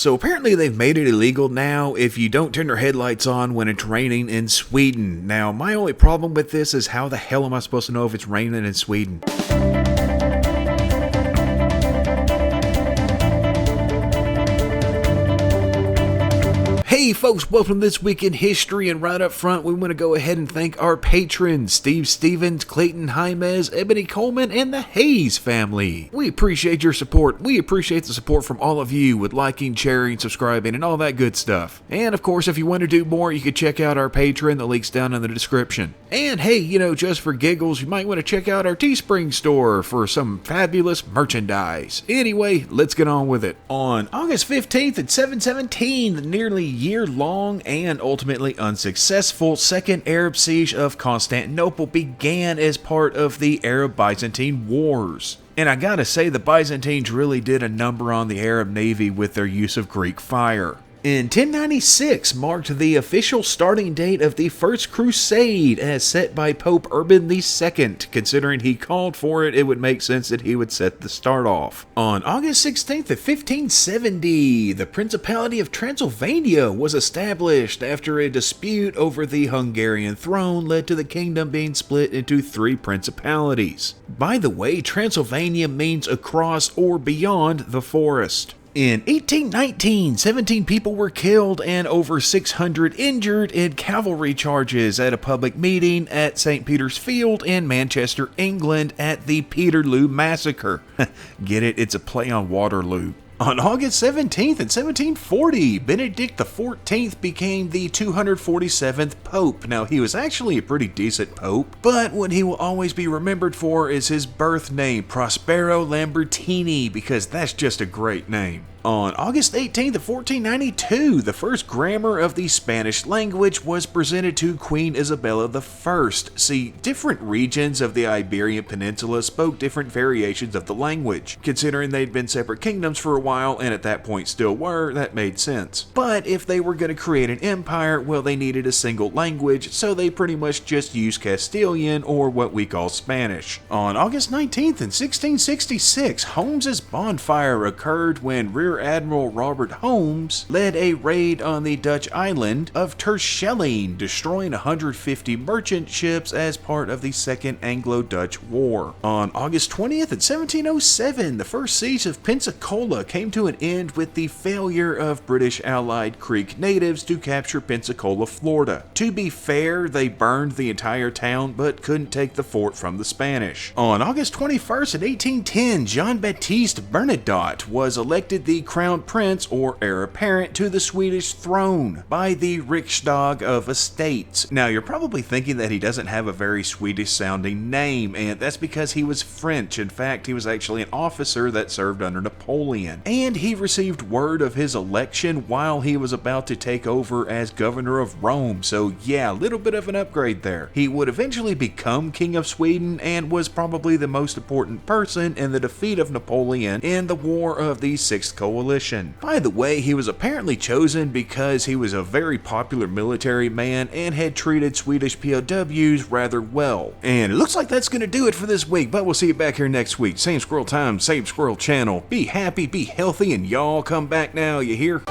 So apparently they've made it illegal now if you don't turn your headlights on when it's raining in Sweden. Now, my only problem with this is how the hell am I supposed to know if it's raining in Sweden? Hey folks, welcome to This Week in History, and right up front we want to go ahead and thank our patrons, Steve Stevens, Clayton Jaimez, Ebony Coleman, and the Hayes family. We appreciate your support. We appreciate the support from all of you with liking, sharing, subscribing, and all that good stuff. And of course, if you want to do more, you can check out our Patreon, the link's down in the description. And hey, just for giggles, you might want to check out our Teespring store for some fabulous merchandise. Anyway, let's get on with it. On August 15th at 717, the nearly year-long and ultimately unsuccessful Second Arab Siege of Constantinople began as part of the Arab-Byzantine Wars. And I gotta say, the Byzantines really did a number on the Arab navy with their use of Greek fire. In 1096 marked the official starting date of the First Crusade as set by Pope Urban II. Considering he called for it, it would make sense that he would set the start off. On August 16th of 1570, the Principality of Transylvania was established after a dispute over the Hungarian throne led to the kingdom being split into 3 principalities. By the way, Transylvania means across or beyond the forest. In 1819, 17 people were killed and over 600 injured in cavalry charges at a public meeting at St. Peter's Field in Manchester, England at the Peterloo Massacre. Get it? It's a play on Waterloo. On August 17th in 1740, Benedict XIV became the 247th Pope. Now, he was actually a pretty decent Pope, but what he will always be remembered for is his birth name, Prospero Lambertini, because that's just a great name. On August 18th of 1492, the first grammar of the Spanish language was presented to Queen Isabella I. See, different regions of the Iberian Peninsula spoke different variations of the language. Considering they'd been separate kingdoms for a while, and at that point still were, that made sense. But if they were going to create an empire, well, they needed a single language, so they pretty much just used Castilian, or what we call Spanish. On August 19th in 1666, Holmes's bonfire occurred when Rear Admiral Robert Holmes led a raid on the Dutch island of Terschelling, destroying 150 merchant ships as part of the Second Anglo-Dutch War. On August 20th in 1707, the first siege of Pensacola came to an end with the failure of British Allied Creek natives to capture Pensacola, Florida. To be fair, they burned the entire town but couldn't take the fort from the Spanish. On August 21st in 1810, Jean-Baptiste Bernadotte was elected the crown prince or heir apparent to the Swedish throne by the Riksdag of Estates. Now, you're probably thinking that he doesn't have a very Swedish sounding name, and that's because he was French. In fact, he was actually an officer that served under Napoleon. And he received word of his election while he was about to take over as governor of Rome, so yeah, a little bit of an upgrade there. He would eventually become King of Sweden and was probably the most important person in the defeat of Napoleon in the War of the Sixth Coalition. By the way, he was apparently chosen because he was a very popular military man and had treated Swedish POWs rather well. And it looks like that's going to do it for this week, but we'll see you back here next week. Same squirrel time, same squirrel channel. Be happy, be healthy, and y'all come back now, you hear?